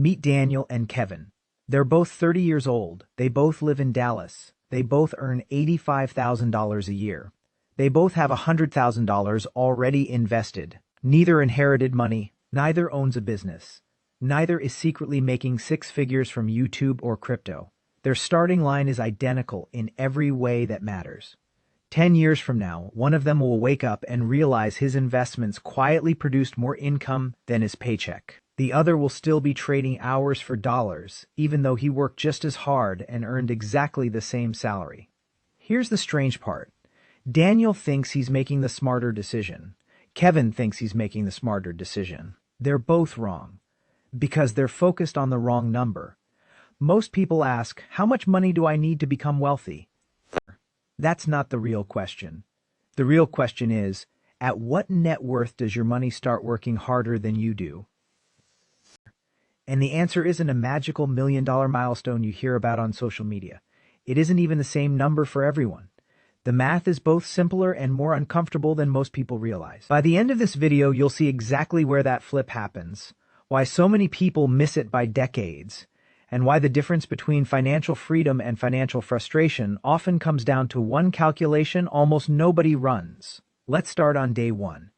Meet Daniel and Kevin. They're both 30 years old. They both live in Dallas. They both earn $85,000 a year. They both have $100,000 already invested. Neither inherited money. Neither owns a business. Neither is secretly making six figures from YouTube or crypto. Their starting line is identical in every way that matters. 10 years from now, one of them will wake up and realize his investments quietly produced more income than his paycheck. The other will still be trading hours for dollars, even though he worked just as hard and earned exactly the same salary. Here's the strange part. Daniel thinks he's making the smarter decision. Kevin thinks he's making the smarter decision. They're both wrong, because they're focused on the wrong number. Most people ask, how much money do I need to become wealthy? That's not the real question. The real question is, at what net worth does your money start working harder than you do? And the answer isn't a magical $1,000,000 milestone you hear about on social media. It isn't even the same number for everyone. The math is both simpler and more uncomfortable than most people realize. By the end of this video, you'll see exactly where that flip happens, why so many people miss it by decades, and why the difference between financial freedom and financial frustration often comes down to one calculation almost nobody runs. Let's start on day one.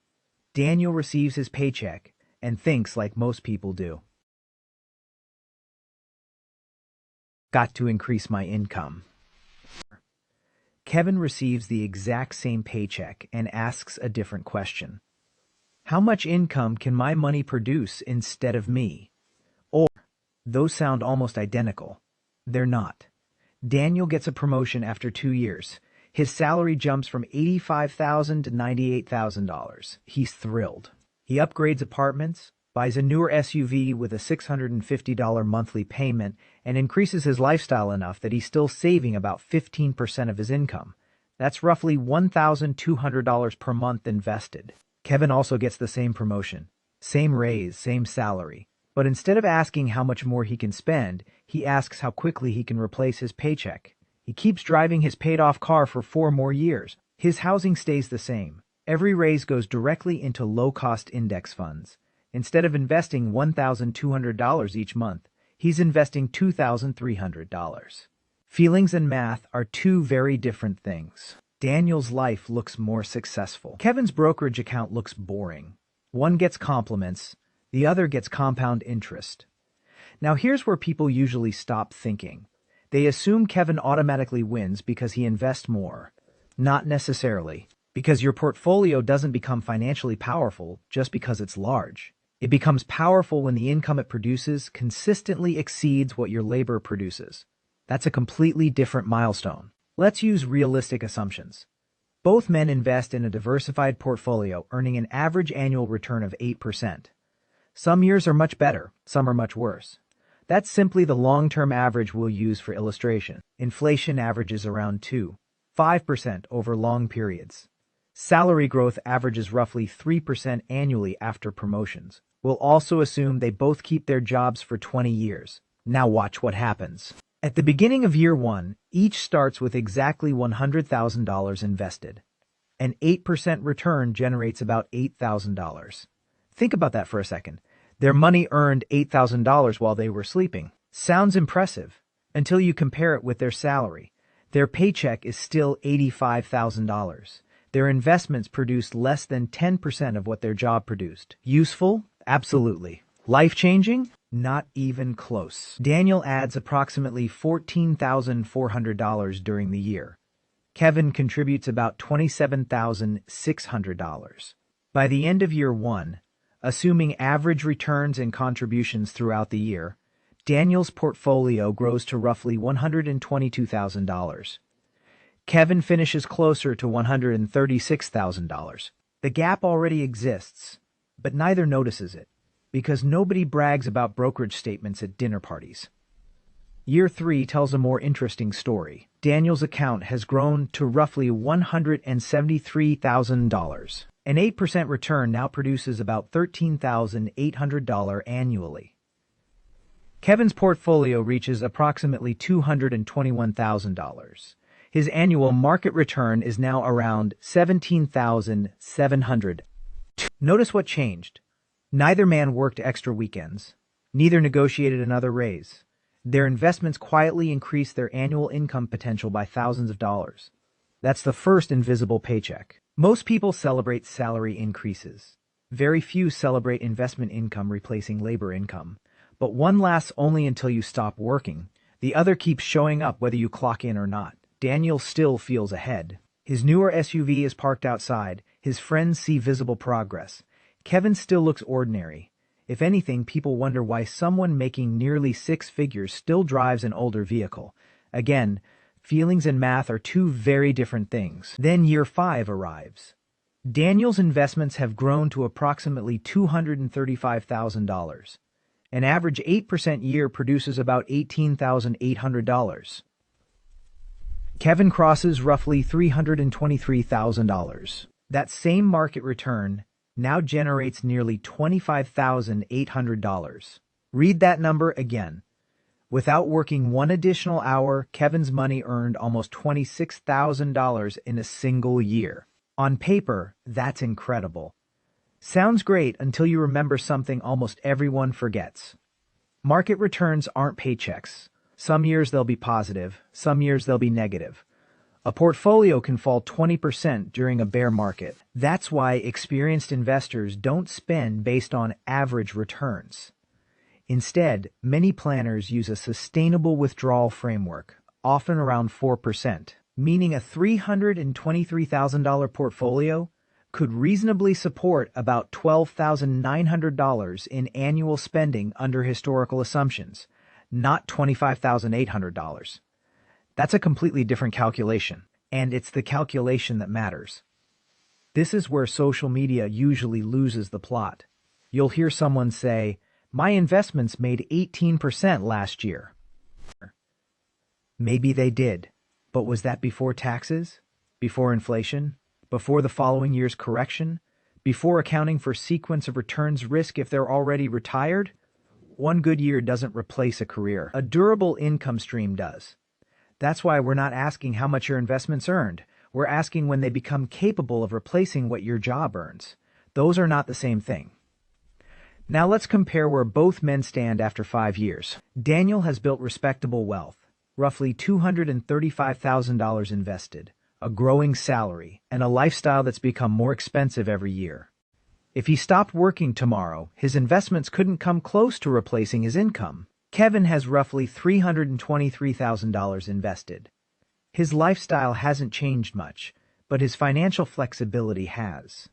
Daniel receives his paycheck and thinks like most people do. Got to increase my income. Kevin receives the exact same paycheck and asks a different question. How much income can my money produce instead of me? Or, those sound almost identical. They're not. Daniel gets a promotion after 2 years. His salary jumps from $85,000 to $98,000. He's thrilled. He upgrades apartments, buys a newer SUV with a $650 monthly payment, and increases his lifestyle enough that he's still saving about 15% of his income. That's roughly $1,200 per month invested. Kevin also gets the same promotion, same raise, same salary. But instead of asking how much more he can spend, he asks how quickly he can replace his paycheck. He keeps driving his paid-off car for 4 more years. His housing stays the same. Every raise goes directly into low-cost index funds. Instead of investing $1,200 each month, he's investing $2,300. Feelings and math are two very different things. Daniel's life looks more successful. Kevin's brokerage account looks boring. One gets compliments, the other gets compound interest. Now here's where people usually stop thinking. They assume Kevin automatically wins because he invests more. Not necessarily, because your portfolio doesn't become financially powerful just because it's large. It becomes powerful when the income it produces consistently exceeds what your labor produces. That's a completely different milestone. Let's use realistic assumptions. Both men invest in a diversified portfolio, earning an average annual return of 8%. Some years are much better, some are much worse. That's simply the long-term average we'll use for illustration. Inflation averages around 2.5% over long periods. Salary growth averages roughly 3% annually after promotions. We'll also assume they both keep their jobs for 20 years. Now watch what happens. At the beginning of year one, each starts with exactly $100,000 invested. An 8% return generates about $8,000. Think about that for a second. Their money earned $8,000 while they were sleeping. Sounds impressive, until you compare it with their salary. Their paycheck is still $85,000. Their investments produced less than 10% of what their job produced. Useful? Absolutely. Life-changing? Not even close. Daniel adds approximately $14,400 during the year. Kevin contributes about $27,600. By the end of year one, assuming average returns and contributions throughout the year, Daniel's portfolio grows to roughly $122,000. Kevin finishes closer to $136,000. The gap already exists, but neither notices it, because nobody brags about brokerage statements at dinner parties. Year 3 tells a more interesting story. Daniel's account has grown to roughly $173,000. An 8% return now produces about $13,800 annually. Kevin's portfolio reaches approximately $221,000. His annual market return is now around $17,700. Notice what changed. Neither man worked extra weekends. Neither negotiated another raise. Their investments quietly increased their annual income potential by thousands of dollars. That's the first invisible paycheck. Most people celebrate salary increases. Very few celebrate investment income replacing labor income. But one lasts only until you stop working. The other keeps showing up whether you clock in or not. Daniel still feels ahead. His newer SUV is parked outside. His friends see visible progress. Kevin still looks ordinary. If anything, people wonder why someone making nearly six figures still drives an older vehicle. Again, feelings and math are two very different things. Then year 5 arrives. Daniel's investments have grown to approximately $235,000. An average 8% year produces about $18,800. Kevin crosses roughly $323,000. That same market return now generates nearly $25,800. Read that number again. Without working one additional hour, Kevin's money earned almost $26,000 in a single year. On paper, that's incredible. Sounds great until you remember something almost everyone forgets. Market returns aren't paychecks. Some years they'll be positive, some years they'll be negative. A portfolio can fall 20% during a bear market. That's why experienced investors don't spend based on average returns. Instead, many planners use a sustainable withdrawal framework, often around 4%, meaning a $323,000 portfolio could reasonably support about $12,900 in annual spending under historical assumptions, not $25,800. That's a completely different calculation, and it's the calculation that matters. This is where social media usually loses the plot. You'll hear someone say, "My investments made 18% last year." Maybe they did, but was that before taxes? Before inflation? Before the following year's correction? Before accounting for sequence of returns risk if they're already retired? One good year doesn't replace a career. A durable income stream does. That's why we're not asking how much your investments earned. We're asking when they become capable of replacing what your job earns. Those are not the same thing. Now let's compare where both men stand after 5 years. Daniel has built respectable wealth, roughly $235,000 invested, a growing salary, and a lifestyle that's become more expensive every year. If he stopped working tomorrow, his investments couldn't come close to replacing his income. Kevin has roughly $323,000 invested. His lifestyle hasn't changed much, but his financial flexibility has.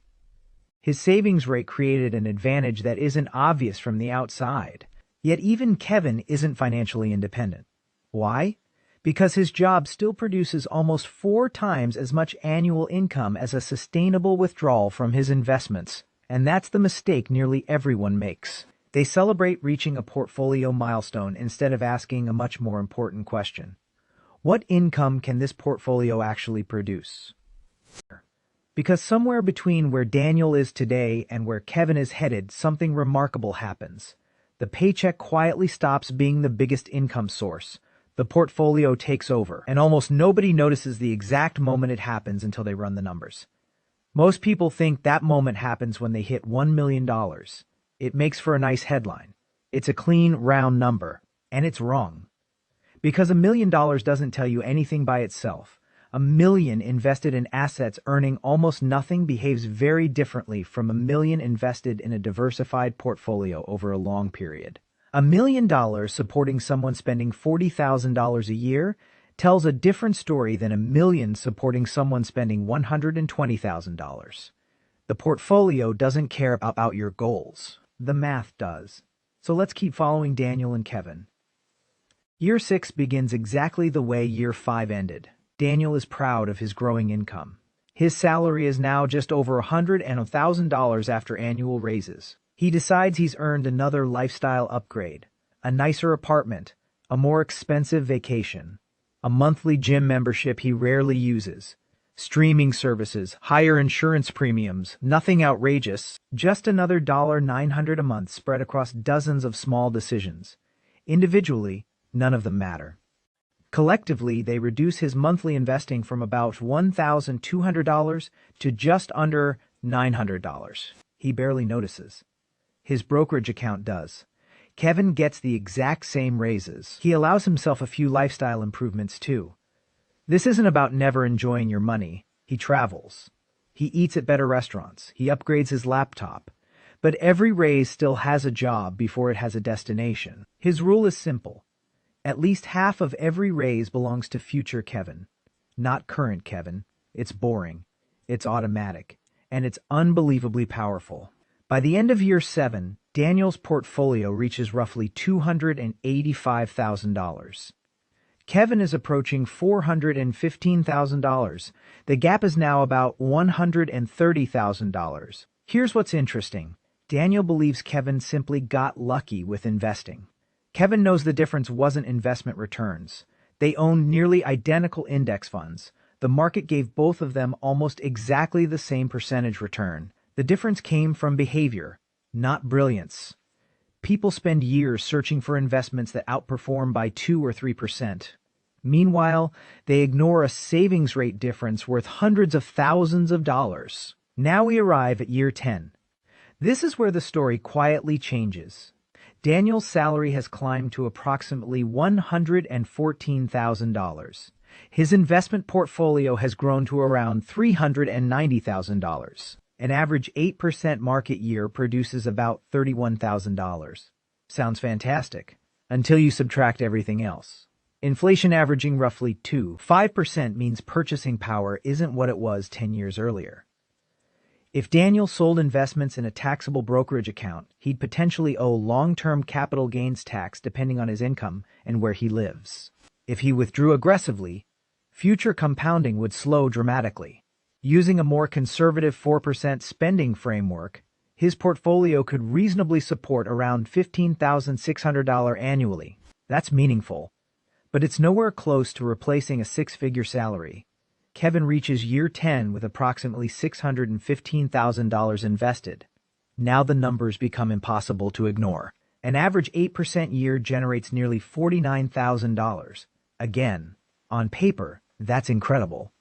His savings rate created an advantage that isn't obvious from the outside. Yet even Kevin isn't financially independent. Why? Because his job still produces almost 4 times as much annual income as a sustainable withdrawal from his investments. And that's the mistake nearly everyone makes. They celebrate reaching a portfolio milestone instead of asking a much more important question. What income can this portfolio actually produce? Because somewhere between where Daniel is today and where Kevin is headed, something remarkable happens. The paycheck quietly stops being the biggest income source. The portfolio takes over, and almost nobody notices the exact moment it happens until they run the numbers. Most people think that moment happens when they hit $1 million. It makes for a nice headline. It's a clean, round number, and it's wrong. Because $1 million doesn't tell you anything by itself. $1 million invested in assets earning almost nothing behaves very differently from $1 million invested in a diversified portfolio over a long period. $1 million supporting someone spending $40,000 a year tells a different story than $1 million supporting someone spending $120,000. The portfolio doesn't care about your goals. The math does. So let's keep following Daniel and Kevin. Year 6 begins exactly the way Year 5 ended. Daniel is proud of his growing income. His salary is now just over $100,000 after annual raises. He decides he's earned another lifestyle upgrade, a nicer apartment, a more expensive vacation, a monthly gym membership he rarely uses, streaming services, higher insurance premiums, nothing outrageous, just another $900 a month spread across dozens of small decisions. Individually, none of them matter. Collectively, they reduce his monthly investing from about $1,200 to just under $900. He barely notices. His brokerage account does. Kevin gets the exact same raises. He allows himself a few lifestyle improvements too. This isn't about never enjoying your money. He travels. He eats at better restaurants. He upgrades his laptop. But every raise still has a job before it has a destination. His rule is simple. At least half of every raise belongs to future Kevin, not current Kevin. It's boring. It's automatic. And it's unbelievably powerful. By the end of year 7, Daniel's portfolio reaches roughly $285,000. Kevin is approaching $415,000. The gap is now about $130,000. Here's what's interesting. Daniel believes Kevin simply got lucky with investing. Kevin knows the difference wasn't investment returns. They own nearly identical index funds. The market gave both of them almost exactly the same percentage return. The difference came from behavior, not brilliance. People spend years searching for investments that outperform by 2 or 3%. Meanwhile, they ignore a savings rate difference worth hundreds of thousands of dollars. Now we arrive at year 10. This is where the story quietly changes. Daniel's salary has climbed to approximately $114,000. His investment portfolio has grown to around $390,000. An average 8% market year produces about $31,000. Sounds fantastic, until you subtract everything else. Inflation averaging roughly 5% means purchasing power isn't what it was 10 years earlier. If Daniel sold investments in a taxable brokerage account, he'd potentially owe long-term capital gains tax depending on his income and where he lives. If he withdrew aggressively, future compounding would slow dramatically. Using a more conservative 4% spending framework, his portfolio could reasonably support around $15,600 annually. That's meaningful. But it's nowhere close to replacing a six-figure salary. Kevin reaches year 10 with approximately $615,000 invested. Now the numbers become impossible to ignore. An average 8% year generates nearly $49,000. Again, on paper, that's incredible.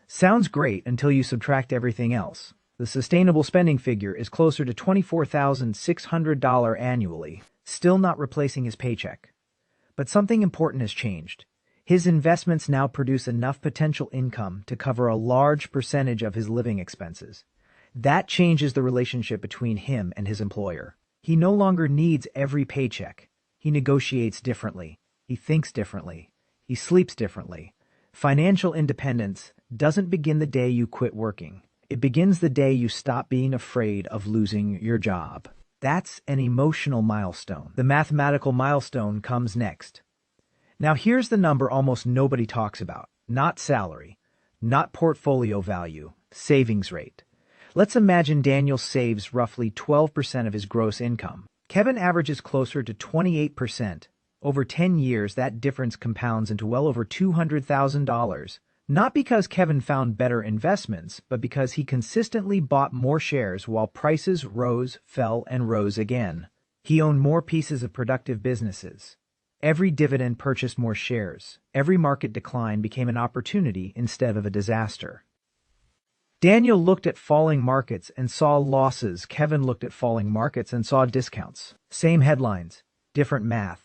Sounds great until you subtract everything else. The sustainable spending figure is closer to $24,600 annually, still not replacing his paycheck. But something important has changed. His investments now produce enough potential income to cover a large percentage of his living expenses. That changes the relationship between him and his employer. He no longer needs every paycheck. He negotiates differently. He thinks differently. He sleeps differently. Financial independence doesn't begin the day you quit working. It begins the day you stop being afraid of losing your job. That's an emotional milestone. The mathematical milestone comes next. Now here's the number almost nobody talks about. Not salary, not portfolio value, savings rate. Let's imagine Daniel saves roughly 12% of his gross income. Kevin averages closer to 28%. Over 10 years, that difference compounds into well over $200,000. Not because Kevin found better investments, but because he consistently bought more shares while prices rose, fell, and rose again. He owned more pieces of productive businesses. Every dividend purchased more shares. Every market decline became an opportunity instead of a disaster. Daniel looked at falling markets and saw losses. Kevin looked at falling markets and saw discounts. Same headlines, different math.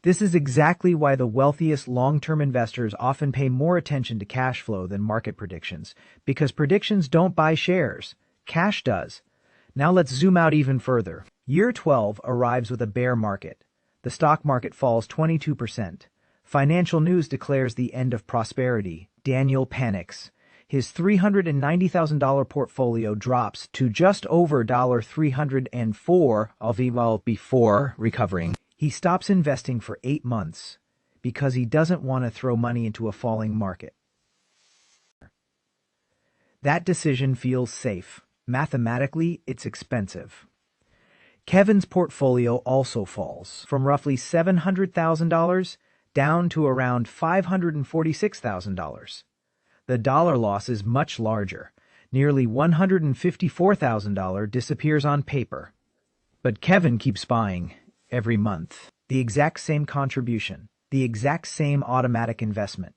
This is exactly why the wealthiest long-term investors often pay more attention to cash flow than market predictions, because predictions don't buy shares. Cash does. Now let's zoom out even further. Year 12 arrives with a bear market. The stock market falls 22%. Financial news declares the end of prosperity. Daniel panics. His $390,000 portfolio drops to just over $304 before recovering. He stops investing for 8 months because he doesn't want to throw money into a falling market. That decision feels safe. Mathematically, it's expensive. Kevin's portfolio also falls from roughly $700,000 down to around $546,000. The dollar loss is much larger. Nearly $154,000 disappears on paper. But Kevin keeps buying every month. The exact same contribution, the exact same automatic investment.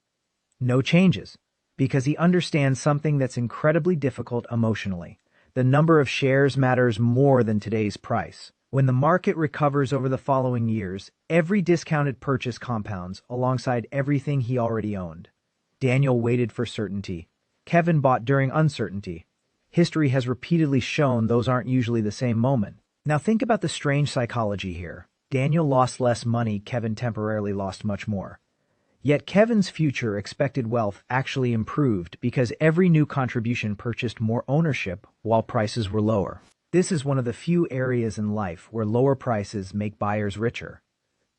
No changes, because he understands something that's incredibly difficult emotionally. The number of shares matters more than today's price. When the market recovers over the following years, every discounted purchase compounds alongside everything he already owned. Daniel waited for certainty. Kevin bought during uncertainty. History has repeatedly shown those aren't usually the same moment. Now think about the strange psychology here. Daniel lost less money, Kevin temporarily lost much more. Yet Kevin's future expected wealth actually improved because every new contribution purchased more ownership while prices were lower. This is one of the few areas in life where lower prices make buyers richer.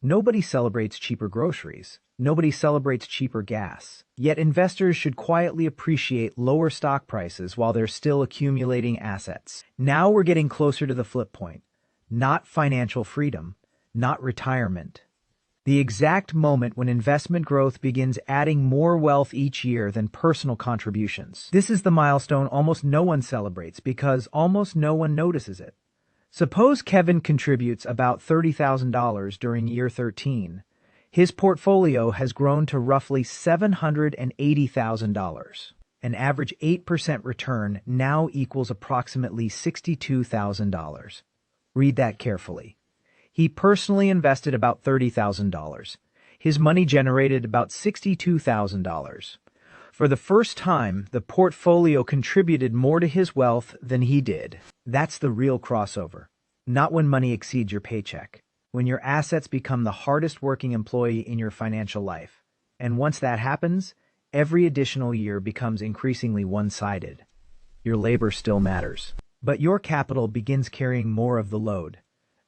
Nobody celebrates cheaper groceries. Nobody celebrates cheaper gas. Yet investors should quietly appreciate lower stock prices while they're still accumulating assets. Now we're getting closer to the flip point. Not financial freedom, not retirement. The exact moment when investment growth begins adding more wealth each year than personal contributions. This is the milestone almost no one celebrates because almost no one notices it. Suppose Kevin contributes about $30,000 during year 13. His portfolio has grown to roughly $780,000. An average 8% return now equals approximately $62,000. Read that carefully. He personally invested about $30,000. His money generated about $62,000. For the first time, the portfolio contributed more to his wealth than he did. That's the real crossover. Not when money exceeds your paycheck. When your assets become the hardest working employee in your financial life. And once that happens, every additional year becomes increasingly one-sided. Your labor still matters. But your capital begins carrying more of the load.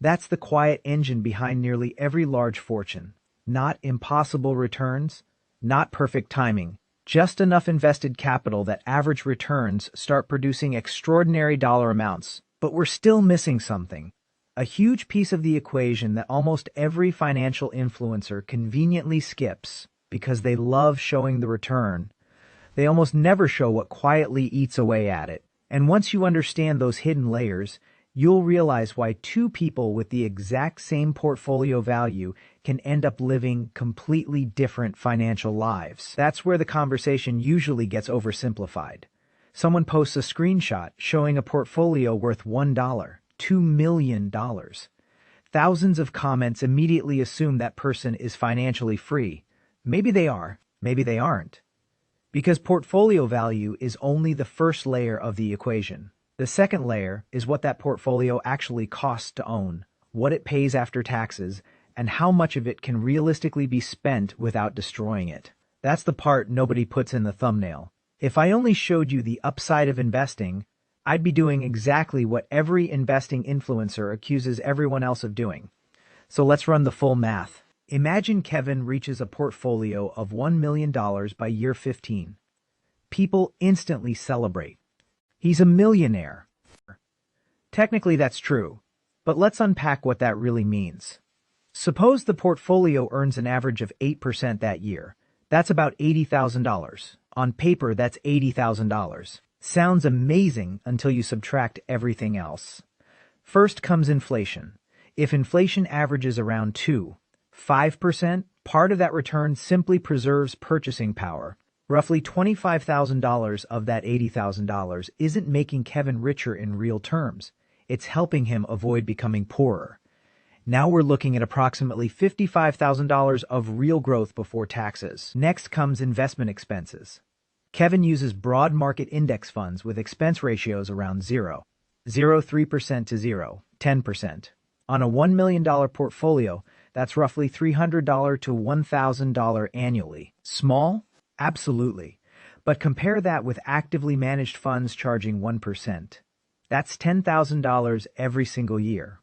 That's the quiet engine behind nearly every large fortune. Not impossible returns, not perfect timing, just enough invested capital that average returns start producing extraordinary dollar amounts. But we're still missing something. A huge piece of the equation that almost every financial influencer conveniently skips because they love showing the return. They almost never show what quietly eats away at it. And once you understand those hidden layers, you'll realize why two people with the exact same portfolio value can end up living completely different financial lives. That's where the conversation usually gets oversimplified. Someone posts a screenshot showing a portfolio worth $1, $2 million. Thousands of comments immediately assume that person is financially free. Maybe they are, maybe they aren't. Because portfolio value is only the first layer of the equation. The second layer is what that portfolio actually costs to own, what it pays after taxes, and how much of it can realistically be spent without destroying it. That's the part nobody puts in the thumbnail. If I only showed you the upside of investing, I'd be doing exactly what every investing influencer accuses everyone else of doing. So let's run the full math. Imagine Kevin reaches a portfolio of $1 million by year 15. People instantly celebrate. He's a millionaire. Technically that's true, but let's unpack what that really means. Suppose the portfolio earns an average of 8% that year. That's about $80,000. On paper, that's $80,000. Sounds amazing until you subtract everything else. First comes inflation. If inflation averages around 5%, part of that return simply preserves purchasing power. Roughly $25,000 of that $80,000 isn't making Kevin richer in real terms. It's helping him avoid becoming poorer. Now we're looking at approximately $55,000 of real growth before taxes. Next comes investment expenses. Kevin uses broad market index funds with expense ratios around 0.03% to 10%. On a $1 million portfolio, that's roughly $300 to $1,000 annually. Small? Absolutely. But compare that with actively managed funds charging 1%. That's $10,000 every single year.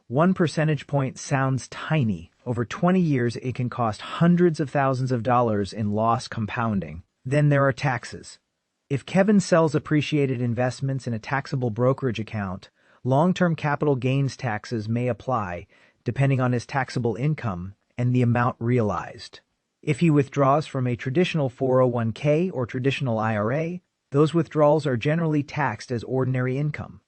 1 percentage point sounds tiny. Over 20 years, it can cost hundreds of thousands of dollars in loss compounding. Then there are taxes. If Kevin sells appreciated investments in a taxable brokerage account, long-term capital gains taxes may apply, depending on his taxable income and the amount realized. If he withdraws from a traditional 401k or traditional IRA, those withdrawals are generally taxed as ordinary income.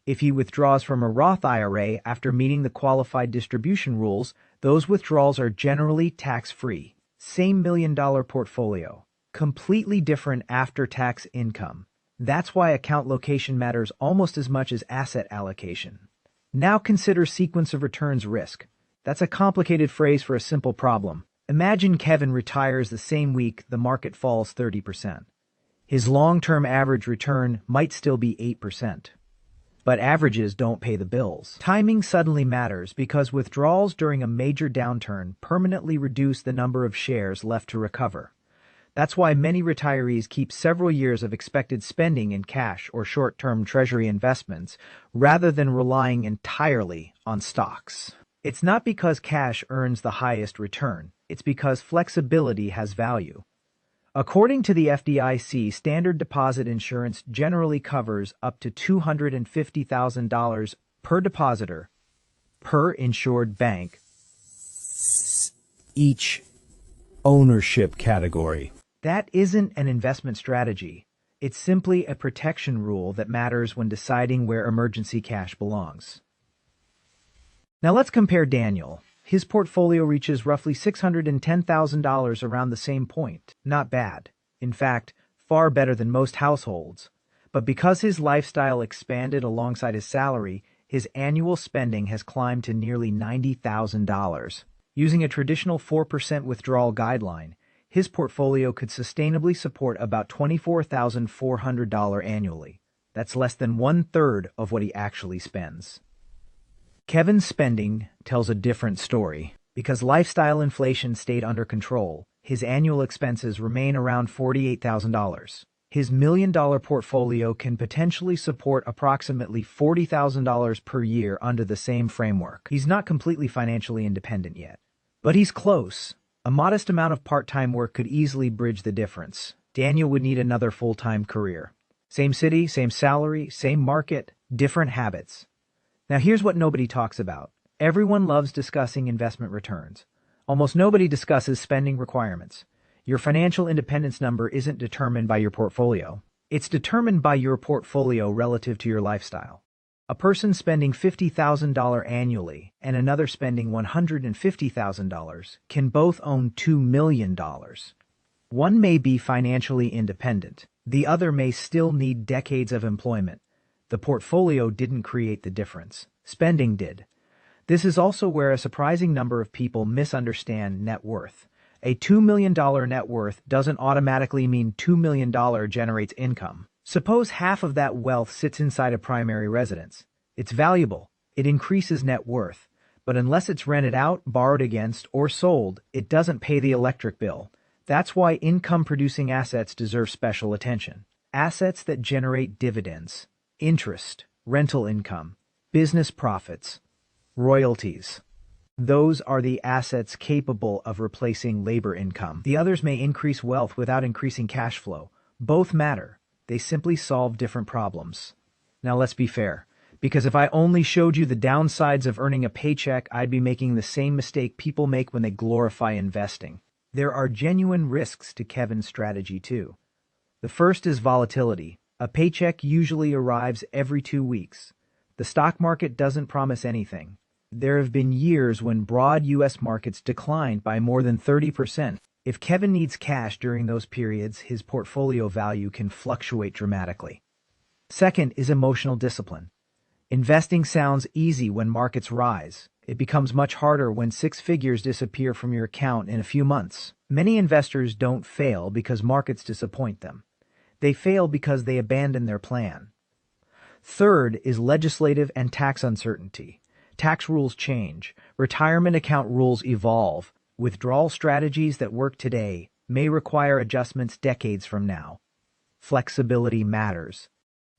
If he withdraws from a Roth IRA after meeting the qualified distribution rules, those withdrawals are generally tax-free. Same $1 million portfolio. Completely different after-tax income. That's why account location matters almost as much as asset allocation. Now consider sequence of returns risk. That's a complicated phrase for a simple problem. Imagine Kevin retires the same week the market falls 30%. His long-term average return might still be 8%. But averages don't pay the bills. Timing suddenly matters because withdrawals during a major downturn permanently reduce the number of shares left to recover. That's why many retirees keep several years of expected spending in cash or short-term treasury investments rather than relying entirely on stocks. It's not because cash earns the highest return. It's because flexibility has value. According to the FDIC, standard deposit insurance generally covers up to $250,000 per depositor, per insured bank, each ownership category. That isn't an investment strategy. It's simply a protection rule that matters when deciding where emergency cash belongs. Now let's compare Daniel. His portfolio reaches roughly $610,000 around the same point. Not bad. In fact, far better than most households. But because his lifestyle expanded alongside his salary, his annual spending has climbed to nearly $90,000. Using a traditional 4% withdrawal guideline, his portfolio could sustainably support about $24,400 annually. That's less than 1/3 of what he actually spends. Kevin's spending tells a different story. Because lifestyle inflation stayed under control, his annual expenses remain around $48,000. His million-dollar portfolio can potentially support approximately $40,000 per year under the same framework. He's not completely financially independent yet, but he's close. A modest amount of part-time work could easily bridge the difference. Daniel would need another full-time career. Same city, same salary, same market, different habits. Now here's what nobody talks about. Everyone loves discussing investment returns. Almost nobody discusses spending requirements. Your financial independence number isn't determined by your portfolio. It's determined by your portfolio relative to your lifestyle. A person spending $50,000 annually and another spending $150,000 can both own $2 million. One may be financially independent. The other may still need decades of employment. The portfolio didn't create the difference. Spending did. This is also where a surprising number of people misunderstand net worth. A $2 million net worth doesn't automatically mean $2 million generates income. Suppose half of that wealth sits inside a primary residence. It's valuable. It increases net worth. But unless it's rented out, borrowed against, or sold, it doesn't pay the electric bill. That's why income-producing assets deserve special attention. Assets that generate dividends, interest, rental income, business profits, royalties. Those are the assets capable of replacing labor income. The others may increase wealth without increasing cash flow. Both matter. They simply solve different problems. Now let's be fair, because if I only showed you the downsides of earning a paycheck, I'd be making the same mistake people make when they glorify investing. There are genuine risks to Kevin's strategy too. The first is volatility. A paycheck usually arrives every 2 weeks. The stock market doesn't promise anything. There have been years when broad U.S. markets declined by more than 30%. If Kevin needs cash during those periods, his portfolio value can fluctuate dramatically. Second is emotional discipline. Investing sounds easy when markets rise. It becomes much harder when 6 figures disappear from your account in a few months. Many investors don't fail because markets disappoint them. They fail because they abandon their plan. Third is legislative and tax uncertainty. Tax rules change. Retirement account rules evolve. Withdrawal strategies that work today may require adjustments decades from now. Flexibility matters.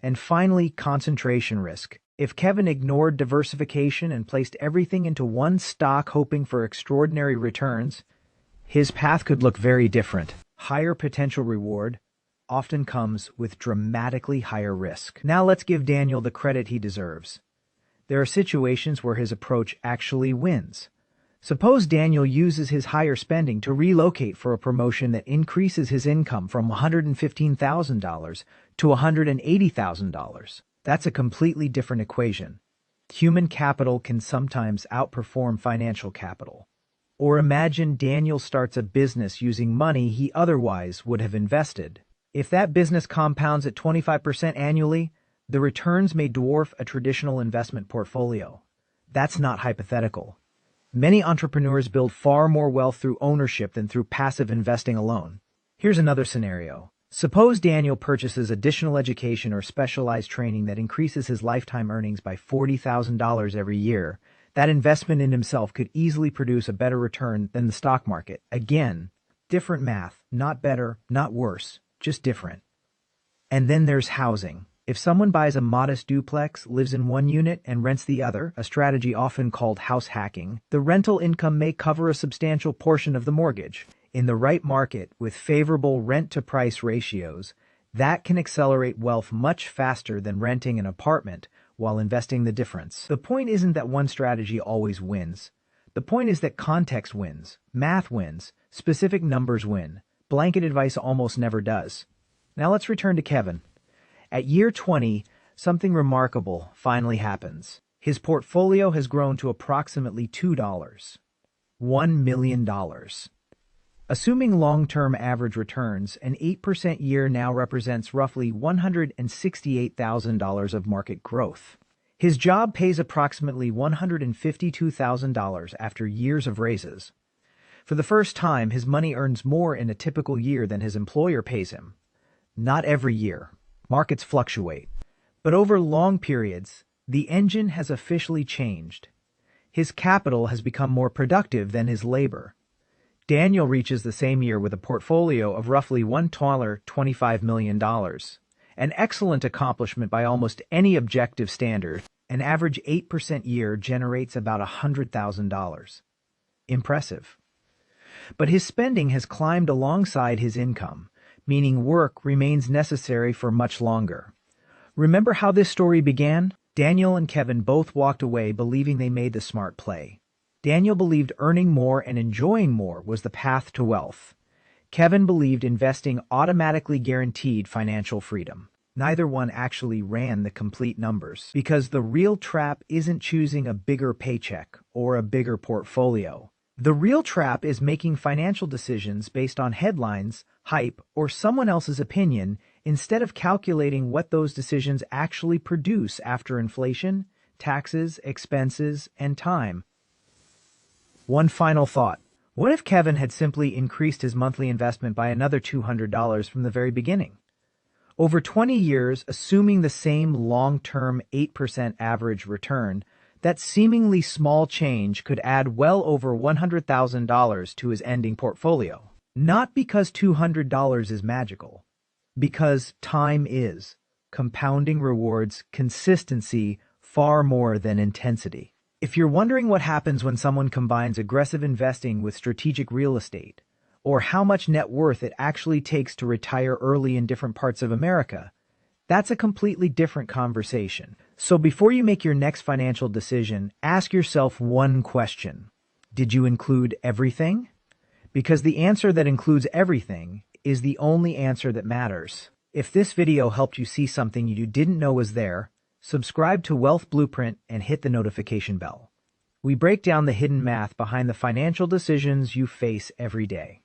And finally, concentration risk. If Kevin ignored diversification and placed everything into one stock hoping for extraordinary returns, his path could look very different. Higher potential reward often comes with dramatically higher risk. Now let's give Daniel the credit he deserves. There are situations where his approach actually wins. Suppose Daniel uses his higher spending to relocate for a promotion that increases his income from $115,000 to $180,000. That's a completely different equation. Human capital can sometimes outperform financial capital. Or imagine Daniel starts a business using money he otherwise would have invested. If that business compounds at 25% annually, the returns may dwarf a traditional investment portfolio. That's not hypothetical. Many entrepreneurs build far more wealth through ownership than through passive investing alone. Here's another scenario. Suppose Daniel purchases additional education or specialized training that increases his lifetime earnings by $40,000 every year. That investment in himself could easily produce a better return than the stock market. Again, different math, not better, not worse, just different. And then there's housing. If someone buys a modest duplex, lives in one unit, and rents the other, a strategy often called house hacking, the rental income may cover a substantial portion of the mortgage. In the right market, with favorable rent-to-price ratios, that can accelerate wealth much faster than renting an apartment while investing the difference. The point isn't that one strategy always wins. The point is that context wins, math wins, specific numbers win. Blanket advice almost never does. Now let's return to Kevin. At year 20, something remarkable finally happens. His portfolio has grown to approximately $1 million. Assuming long-term average returns, an 8% year now represents roughly $168,000 of market growth. His job pays approximately $152,000 after years of raises. For the first time, his money earns more in a typical year than his employer pays him. Not every year. Markets fluctuate. But over long periods, the engine has officially changed. His capital has become more productive than his labor. Daniel reaches the same year with a portfolio of roughly $25 million. An excellent accomplishment by almost any objective standard. An average 8% year generates about $100,000. Impressive. But his spending has climbed alongside his income, meaning work remains necessary for much longer. Remember how this story began? Daniel and Kevin both walked away believing they made the smart play. Daniel believed earning more and enjoying more was the path to wealth. Kevin believed investing automatically guaranteed financial freedom. Neither one actually ran the complete numbers, because the real trap isn't choosing a bigger paycheck or a bigger portfolio. The real trap is making financial decisions based on headlines, hype, or someone else's opinion instead of calculating what those decisions actually produce after inflation, taxes, expenses, and time. One final thought. What if Kevin had simply increased his monthly investment by another $200 from the very beginning? Over 20 years, assuming the same long-term 8% average return, that seemingly small change could add well over $100,000 to his ending portfolio. Not because $200 is magical, because time is. Compounding rewards consistency far more than intensity. If you're wondering what happens when someone combines aggressive investing with strategic real estate, or how much net worth it actually takes to retire early in different parts of America, that's a completely different conversation. So before you make your next financial decision, ask yourself one question. Did you include everything? Because the answer that includes everything is the only answer that matters. If this video helped you see something you didn't know was there, subscribe to Wealth Blueprint and hit the notification bell. We break down the hidden math behind the financial decisions you face every day.